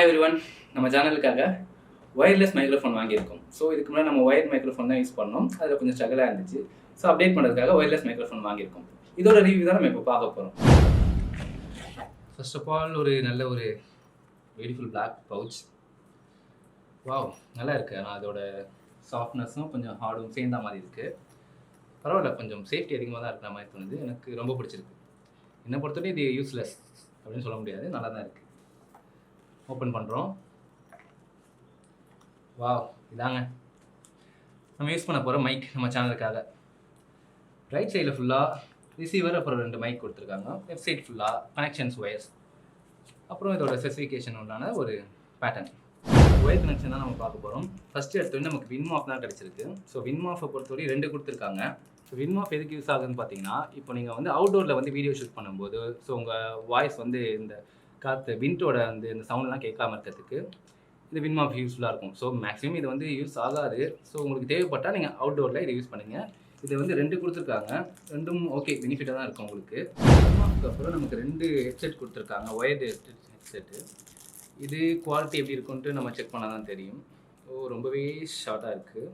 Hi everyone, நம்ம சேனலுக்காக wireless microphone வாங்கியிருக்கோம். So இதுக்கு முன்னாடி நம்ம ஒயர் மைக்ரோஃபோன் தான் யூஸ் பண்ணோம். அதில் கொஞ்சம் ஸ்ட்ரகிளாக இருந்துச்சு. ஸோ அப்டேட் பண்ணுறதுக்காக ஒயர்லெஸ் மைக்ரோஃபோன் வாங்கியிருக்கோம். இதோட ரிவ்யூ தான் நம்ம இப்போ பார்க்க போகிறோம். ஃபர்ஸ்ட் ஆஃப் ஆல் நல்ல ஒரு பியூட்டிஃபுல் பிளாக் பவுச். வாவ், நல்லா இருக்குது. ஆனால் அதோட சாஃப்ட்னஸும் கொஞ்சம் ஹார்டும் சேர்ந்த மாதிரி இருக்குது. பரவாயில்ல, கொஞ்சம் சேஃப்டி அதிகமாக தான் இருக்கிற மாதிரி தோணுது. எனக்கு ரொம்ப பிடிச்சிருக்கு. என்னை பொறுத்தவரை இது யூஸ்லெஸ் அப்படின்னு சொல்ல முடியாது, நல்லா தான் இருக்குது. ஓப்பன் பண்ணுறோம். வாவ், இதாங்க நம்ம யூஸ் பண்ண போகிற மைக் நம்ம சேனலுக்காக. ரைட் சைடில் ஃபுல்லாக ரிசீவர், அப்புறம் 2 மைக் கொடுத்துருக்காங்க. லெஃப்ட் சைட் ஃபுல்லாக கனெக்ஷன்ஸ் ஒயர்ஸ், அப்புறம் இதோட ஸ்பெசிஃபிகேஷன் உண்டான ஒரு பேட்டர்ன். ஒயர் கனெக்ஷன் தான் நம்ம பார்க்க போகிறோம். ஃபஸ்ட்டு எடுத்தோடனே நமக்கு வின்மாஃப் தான் கிடச்சிருக்கு. ஸோ வின்மாஃபை பொறுத்தவரை 2 கொடுத்துருக்காங்க. ஸோ வின்மாஃப் எதுக்கு யூஸ் ஆகுதுன்னு பார்த்தீங்கன்னா, இப்போ நீங்கள் அவுட்டோரில் வீடியோ ஷூட் பண்ணும்போது ஸோ உங்கள் வாய்ஸ் இந்த காற்று விண்டோட இந்த சவுண்ட்லாம் கேட்காம இருக்கிறதுக்கு இது வின்மாஃப் யூஸ்ஃபுல்லாக இருக்கும். ஸோ மேக்ஸிமம் இது யூஸ் ஆகாது. ஸோ உங்களுக்கு தேவைப்பட்டால் நீங்கள் அவுட்டோரில் இதை யூஸ் பண்ணுங்கள். இது 2 கொடுத்துருக்காங்க. 2ம் ஓகே, பெனிஃபிட்டாக தான் இருக்கும் உங்களுக்கு. வின்மாஃப்க்கு அப்புறம் நமக்கு 2 ஹெட்செட் கொடுத்துருக்காங்க, ஒயர்டு ஹெட்செட்டு. இது குவாலிட்டி எப்படி இருக்குன்ட்டு நம்ம செக் பண்ணால் தான் தெரியும். ரொம்பவே ஷார்ட்டாக இருக்குது.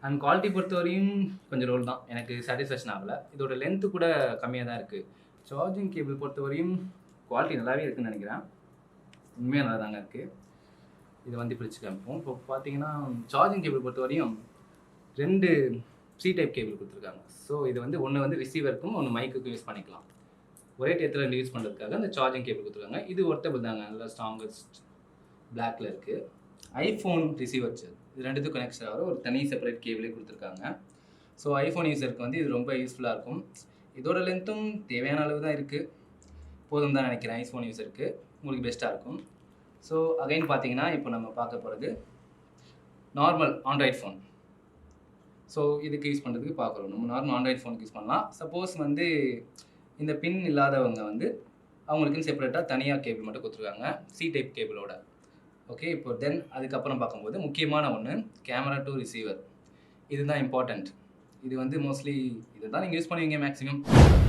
அண்ட் குவாலிட்டி பொறுத்தவரையும் கொஞ்சம் ரோல் தான், எனக்கு சாட்டிஸ்ஃபேக்ஷன் ஆகலை. இதோட லென்த்து கூட கம்மியாக தான் இருக்குது. சார்ஜிங் கேபிள் பொறுத்தவரையும் குவாலிட்டி நல்லாவே இருக்குதுன்னு நினைக்கிறேன். உண்மையாக நல்லா தாங்க இருக்குது. இது பிரித்து காமிப்போம். இப்போ பார்த்தீங்கன்னா சார்ஜிங் கேபிள் பொறுத்தவரையும் 2 C டைப் கேபிள் கொடுத்துருக்காங்க. ஸோ இது ஒன்று ரிசீவருக்கும் ஒன்று மைக்குக்கும் யூஸ் பண்ணிக்கலாம். ஒரே டயத்தில் 2 யூஸ் பண்ணுறதுக்காக அந்த சார்ஜிங் கேபிள் கொடுத்துருக்காங்க. இது ஒர்த்தபிள் தாங்க, நல்லா ஸ்ட்ராங்கஸ்ட் பிளாக்ல இருக்குது. ஐஃபோன் ரிசீவர் இது 2த்துக்கும் கனெக்ஷன் ஆகிற ஒரு தனி செப்பரேட் கேபிளே கொடுத்துருக்காங்க. ஸோ ஐஃபோன் யூஸருக்கு இது ரொம்ப யூஸ்ஃபுல்லாக இருக்கும். இதோட லென்த்தும் தேவையான அளவு தான் இருக்குது, போதும் தான் நினைக்கிறேன். ஐஃபோன் யூஸருக்கு உங்களுக்கு பெஸ்ட்டாக இருக்கும். ஸோ அகைன் பார்த்தீங்கன்னா இப்போ நம்ம பார்க்க போகிறது நார்மல் ஆண்ட்ராய்ட் ஃபோன். ஸோ இதுக்கு யூஸ் பண்ணுறதுக்கு பார்க்குறோம். நம்ம நார்மல் ஆண்ட்ராய்ட் ஃபோனுக்கு யூஸ் பண்ணலாம். சப்போஸ் இந்த பின் இல்லாதவங்க அவங்களுக்குன்னு செப்பரேட்டாக தனியாக கேபிள் மட்டும் கொடுத்துருக்காங்க, C டைப் கேபிளோட. ஓகே, இப்போ அதுக்கப்புறம் பார்க்கும்போது முக்கியமான ஒன்று, கேமரா டு ரிசீவர். இதுதான் இம்பார்ட்டண்ட். இது மோஸ்ட்லி இதை தான் நீங்கள் யூஸ் பண்ணுவீங்க மேக்ஸிமம்.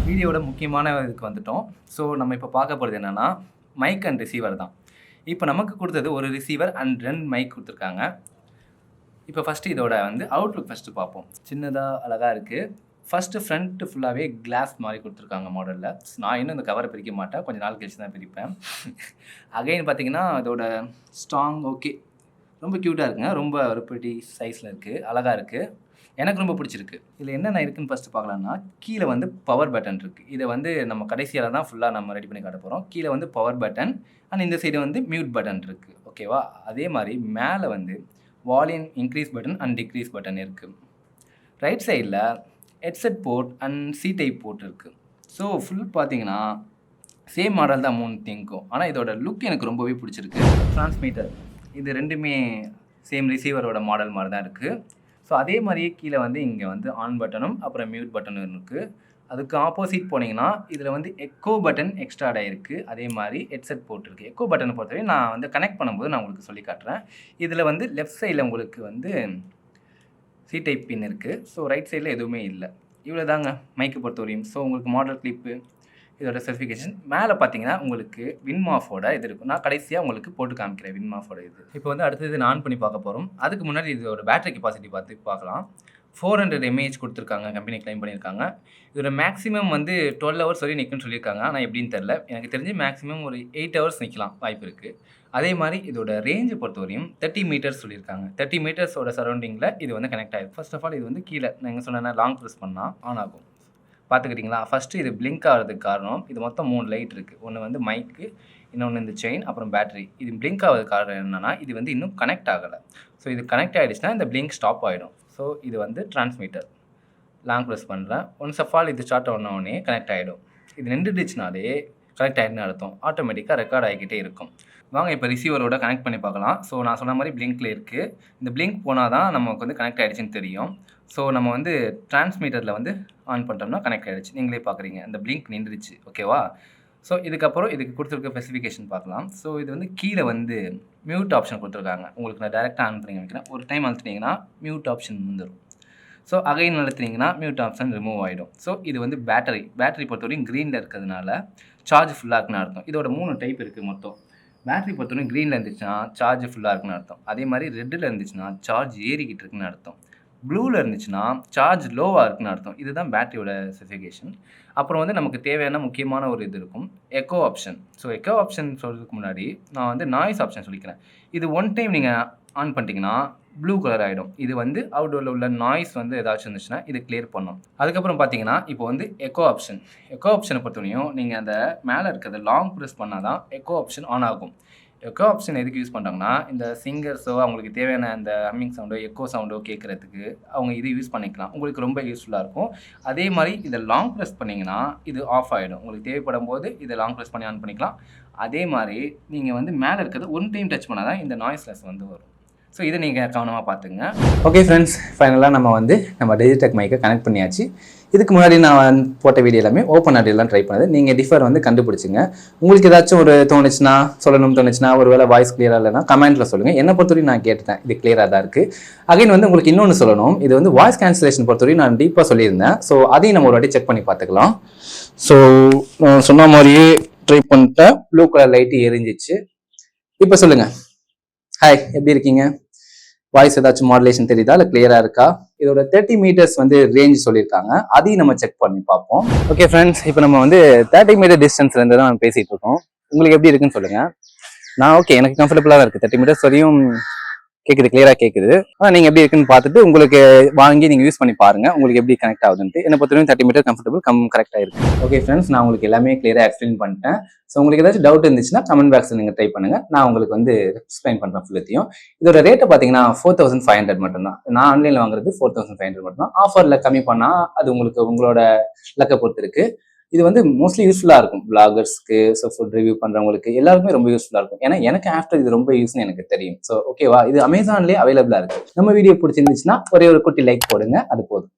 வீடியோட முக்கியமான இதுக்கு வந்துட்டோம். ஸோ நம்ம இப்போ பார்க்க போகிறது என்னென்னா மைக் அண்ட் ரிசீவர் தான். இப்போ நமக்கு கொடுத்தது ஒரு ரிசீவர் அண்ட் 2 மைக் கொடுத்துருக்காங்க. இப்போ ஃபஸ்ட்டு இதோட அவுட்லுக் ஃபஸ்ட்டு பார்ப்போம். சின்னதாக அழகாக இருக்குது. ஃபஸ்ட்டு ஃப்ரண்ட்டு ஃபுல்லாகவே கிளாஸ் மாதிரி கொடுத்துருக்காங்க மாடலில். நான் இன்னும் இந்த கவரை பிரிக்க மாட்டேன், கொஞ்சம் நாள் கழிச்சு தான் பிரிப்பேன். அகைன் பார்த்தீங்கன்னா அதோட ஸ்ட்ராங் ஓகே, ரொம்ப க்யூட்டாக இருக்குங்க. ரொம்ப ஒரு பிரிட்டி சைஸில் இருக்குது, அழகாக இருக்குது. எனக்கு ரொம்ப பிடிச்சிருக்கு. இதில் என்னென்ன இருக்குதுன்னு ஃபஸ்ட்டு பார்க்கலான்னா, கீழே பவர் பட்டன் இருக்குது. இதை நம்ம கடைசியாக தான் ஃபுல்லாக நம்ம ரெடி பண்ணி காட்ட போகிறோம். கீழே பவர் பட்டன் அண்ட் இந்த சைடு மியூட் பட்டன் இருக்குது. ஓகேவா? அதே மாதிரி மேலே volume increase button and decrease button இருக்குது. ரைட் சைடில் headset port and C type port இருக்குது. ஸோ ஃபுல் பார்த்தீங்கன்னா சேம் மாடல் தான் 3 திங்க்கும். ஆனால் இதோட லுக் எனக்கு ரொம்பவே பிடிச்சிருக்கு. ட்ரான்ஸ்மீட்டர் இது 2மே சேம் ரிசீவரோட மாடல் மாதிரி தான் இருக்குது. ஸோ அதே மாதிரியே கீழே இங்கே ஆன் பட்டனும் அப்புறம் மியூட் பட்டனும் இருக்குது. அதுக்கு ஆப்போசிட் போனீங்கன்னா இதில் எக்கோ பட்டன் எக்ஸ்ட்ரா ஆட் ஆகிருக்கு. அதே மாதிரி ஹெட்செட் போட்டிருக்கு. எக்கோ பட்டனை பொறுத்தவரை நான் கனெக்ட் பண்ணும்போது நான் உங்களுக்கு சொல்லி காட்டுறேன். இதில் லெஃப்ட் சைடில் உங்களுக்கு C டைப் பின் இருக்குது. ஸோ ரைட் சைடில் எதுவுமே இல்லை. இவ்வளோ தாங்க மைக்கு பொறுத்தவரையும். ஸோ உங்களுக்கு மாடல் கிளிப்பு, இதோட ஸ்பெசிஃபிகேஷன். மேலே பார்த்தீங்கன்னா உங்களுக்கு வின்மாஃபோட இது இருக்கும். நான் கடைசியாக உங்களுக்கு போட்டு காமிக்கிறேன் வின்மாஃபோட இது. இப்போ அடுத்தது நான் ஆன் பண்ணி பார்க்க போகிறோம். அதுக்கு முன்னாடி இதோட பேட்டரி கெப்பாசிட்டி பார்க்கலாம். 400 mAh கொடுத்துருக்காங்க, கம்பெனி கிளைம் பண்ணியிருக்காங்க. இதோட மேக்ஸிமம் 12 ஹவர்ஸ் வரையும் நிற்குன்னு சொல்லியிருக்காங்க. ஆனால் எப்படின்னு தெரில, எனக்கு தெரிஞ்சு மேக்ஸிமம் ஒரு 8 ஹவர்ஸ் நிற்கலாம் வாய்ப்பு இருக்குது. அதே மாதிரி இதோட ரேஞ்சு பொறுத்தவரையும் 30 மீட்டர்ஸ் சொல்லியிருக்காங்க. 30 மீட்டர்ஸோட சரௌண்டிங்கில் இது கனெக்ட் ஆகிடும். ஃபர்ஸ்ட் ஆஃப் ஆல் இது கீழே நான் எங்கே சொன்னேன்னா லாங் ப்ரெஸ் பண்ணால் ஆன் ஆகும். பார்த்துக்கிட்டிங்களா? ஃபஸ்ட்டு இது பிளிங்க் ஆகிறதுக்கு காரணம், இது மொத்தம் 3 லைட் இருக்குது. ஒன்று மைக்கு, இன்னொன்று இந்த செயின், அப்புறம் பேட்டரி. இது பிளிங்க் ஆகிறதுக்கு காரணம் என்னென்னா இது இன்னும் கனெக்ட் ஆகலை. ஸோ இது கனெக்ட் ஆகிடுச்சுன்னா இந்த பிளிங்க் ஸ்டாப் ஆகிடும். ஸோ இது டிரான்ஸ்மீட்டர். லாங் ப்ரெஸ் பண்ணுறேன். ஒன்ஸ் ஆஃப் ஆல் இது ஸ்டார்ட் ஆனோடனே கனெக்ட் ஆகிடும். இது நின்றுடுச்சுனாலே கனெக்ட் ஆகிடுன்னு அர்த்தம். ஆட்டோமேட்டிக்காக ரெக்கார்ட் ஆகிக்கிட்டே இருக்கும். வாங்க இப்போ ரிசீவரோட கனெக்ட் பண்ணி பார்க்கலாம். ஸோ நான் சொன்ன மாதிரி பிளிங்க்கில் இருக்குது. இந்த பிளிங்க் போனால் தான் நமக்கு கனெக்ட் ஆகிடுச்சின்னு தெரியும். ஸோ நம்ம டிரான்ஸ்மீட்டரில் ஆன் பண்ணிட்டோம்னா கனெக்ட் ஆகிடுச்சு. நீங்களே பார்க்குறீங்க, இந்த பிளிங்க் நின்றுச்சு. ஓகேவா? ஸோ இதுக்கப்புறம் இதுக்கு கொடுத்துருக்க ஸ்பெசிஃபிகேஷன் பார்க்கலாம். ஸோ இது கீழே மியூட் ஆப்ஷன் கொடுத்துருக்காங்க. உங்களுக்கு நான் டேரெக்டாக ஆன் பண்ணி வைக்கிறேன். ஒரு டைம் அழுத்தினீங்கன்னா மியூட் ஆப்ஷன் வந்துடும். ஸோ அகைன் அழுத்தினீங்கன்னா மியூட் ஆப்ஷன் ரிமூவ் ஆகிடும். ஸோ இது பேட்டரி பொறுத்தவரைக்கும் க்ரீனில் இருக்கிறதுனால சார்ஜ் ஃபுல்லாக இருக்குன்னு அர்த்தம். இதோட 3 டைப் இருக்குது மொத்தம். பேட்டரி பொறுத்தவரைக்கும் க்ரீனில் இருந்துச்சுன்னா சார்ஜ் ஃபுல்லாக இருக்குன்னு அர்த்தம். அதே மாதிரி ரெட்டில் இருந்துச்சுன்னா சார்ஜ் ஏறிக்கிட்டு இருக்குன்னு அர்த்தம். ப்ளூவில் இருந்துச்சுன்னா சார்ஜ் லோவாக இருக்குன்னு அர்த்தம். இதுதான் பேட்டரியோட ஸ்பெசிஃபிகேஷன். அப்புறம் வந்து நமக்கு தேவையான முக்கியமான ஒரு இது இருக்கும், echo option. So echo option சொல்கிறதுக்கு முன்னாடி நான் வந்து நாய்ஸ் ஆப்ஷன் சொல்லிக்கிறேன். இது ஒன் டைம் நீங்கள் ஆன் பண்ணிட்டீங்கன்னா ப்ளூ கலர் ஆகிடும். இது வந்து அவுட்டோரில் உள்ள நாய்ஸ் வந்து ஏதாச்சும் இருந்துச்சுன்னா இது கிளியர் பண்ணும். அதுக்கப்புறம் பார்த்தீங்கன்னா இப்போ வந்து எக்கோ ஆப்ஷன். எக்கோ ஆப்ஷனை பொறுத்தவரையும் நீங்கள் அந்த மேலே இருக்கிறத லாங் ப்ரெஸ் பண்ணால் தான் எக்கோ ஆப்ஷன் ஆன் ஆகும். எக்கோ ஆப்ஷன் எதுக்கு யூஸ் பண்ணுறாங்கன்னா, இந்த சிங்கர்ஸோ அவங்களுக்கு தேவையான அந்த ஹம்மிங் சவுண்டோ எக்கோ சவுண்டோ கேட்குறதுக்கு அவங்க இது யூஸ் பண்ணிக்கலாம். உங்களுக்கு ரொம்ப யூஸ்ஃபுல்லாக இருக்கும். அதே மாதிரி இதை லாங் ப்ரெஸ் பண்ணிங்கன்னா இது ஆஃப் ஆகிடும். உங்களுக்கு தேவைப்படும் போது இதை லாங் ப்ரெஸ் பண்ணி ஆன் பண்ணிக்கலாம். அதே மாதிரி நீங்கள் வந்து மேலே இருக்கிறத ஒன் டைம் டச் பண்ணால் தான் இந்த நாய்ஸ்லெஸ் வந்து வரும். ஸோ இதை நீங்கள் கவனமாக பார்த்துங்க. ஓகே ஃப்ரெண்ட்ஸ், ஃபைனலாக நம்ம டிஜிடெக் மைக்கை கனெக்ட் பண்ணியாச்சு. இதுக்கு முன்னாடி நான் போட்ட வீடியோ எல்லாமே ஓப்பன் ஆடியோலாம் ட்ரை பண்ணது. நீங்கள் டிஃபர் வந்து கண்டுபிடிச்சிங்க. உங்களுக்கு ஏதாச்சும் ஒரு தோணுச்சுன்னா, சொல்லணும்னு தோணுச்சுன்னா, ஒரு வேளை வாய்ஸ் கிளியராக இல்லைன்னா கமெண்ட்டில் சொல்லுங்கள். என்னை பொறுத்தவரைக்கும் நான் கேட்டுட்டேன், இது கிளியராக தான் இருக்குது. அகைன் வந்து உங்களுக்கு இன்னொன்று சொல்லணும், இது வந்து வாய்ஸ் கேன்சலேஷன் பொறுத்தவரைக்கும் நான் டீப்பாக சொல்லியிருந்தேன். ஸோ அதையும் நம்ம ஒரு வாட்டி செக் பண்ணி பார்த்துக்கலாம். ஸோ நான் சொன்ன மாதிரியே ட்ரை பண்ணிட்டேன். ப்ளூ கலர் லைட்டு எரிஞ்சிச்சு. இப்போ சொல்லுங்கள், ஹாய், எப்படி இருக்கீங்க? வாய்ஸ் ஏதாச்சும் மாடுலேஷன் தெரியுதா, இல்லை கிளியரா இருக்கா? இதோட 30 மீட்டர்ஸ் வந்து ரேஞ்ச் சொல்லியிருக்காங்க. அதையும் நம்ம செக் பண்ணி பார்ப்போம். ஓகே ஃப்ரெண்ட்ஸ், இப்போ நம்ம வந்து 30 மீட்டர் டிஸ்டன்ஸ்ல இருந்து தான் பேசிட்டு இருக்கோம். உங்களுக்கு எப்படி இருக்குன்னு சொல்லுங்க. நான் ஓகே, எனக்கு கம்ஃபர்டபுளா தான் இருக்கு. 30 மீட்டர்ஸ் வரையும் கேட்குது, கிளியரா கேட்குது. ஆனால் நீங்கள் எப்படி இருக்குன்னு பார்த்துட்டு உங்களுக்கு வாங்கி நீங்கள் யூஸ் பண்ணி பாருங்க, உங்களுக்கு எப்படி கனெக்ட் ஆகுதுன்ட்டு. என்ன பொறுத்தவரைக்கும் 30 மீட்டர் கம்ஃபர்டபுள் கரெக்டாக இருக்கு. ஓகே ஃப்ரெண்ட்ஸ், நான் உங்களுக்கு எல்லாமே கிளியராக எக்ஸ்பிளைன் பண்ணிட்டேன். ஸோ உங்களுக்கு ஏதாச்சும் டவுட் இருந்துச்சுன்னா கமெண்ட் பாக்ஸில் நீங்கள் ட்ரை பண்ணுங்க, நான் உங்களுக்கு வந்து எக்ஸ்பிளைன் பண்ணுறேன் ஃபுல்லத்தையும். இதோட ரேட்டை பார்த்தீங்கன்னா 4500 மட்டும்தான். நான் ஆன்லைனில் வாங்குறது 4500 மட்டும் தான். ஆஃபரில் கம்மி பண்ணால் அது உங்களோட லக்கை பொறுத்து இருக்கு. இது வந்து மோஸ்ட்லி யூஸ்ஃபுல்லாக இருக்கும் பிளாகர்ஸ்க்கு, ஸோ ஃபுட் ரிவ்யூ பண்ணுறவங்களுக்கு எல்லாருக்குமே ரொம்ப யூஸ்ஃபுல்லாக இருக்கும். ஏன்னா எனக்கு ஆஃப்டர் இது ரொம்ப யூஸ்னு எனக்கு தெரியும். ஸோ ஓகேவா, இது அமேசான்லேயே அவைலபிளாக இருக்குது. நம்ம வீடியோ பிடிச்சிருந்துச்சுன்னா ஒரே ஒரு குட்டி லைக் போடுங்க, அது போதும்.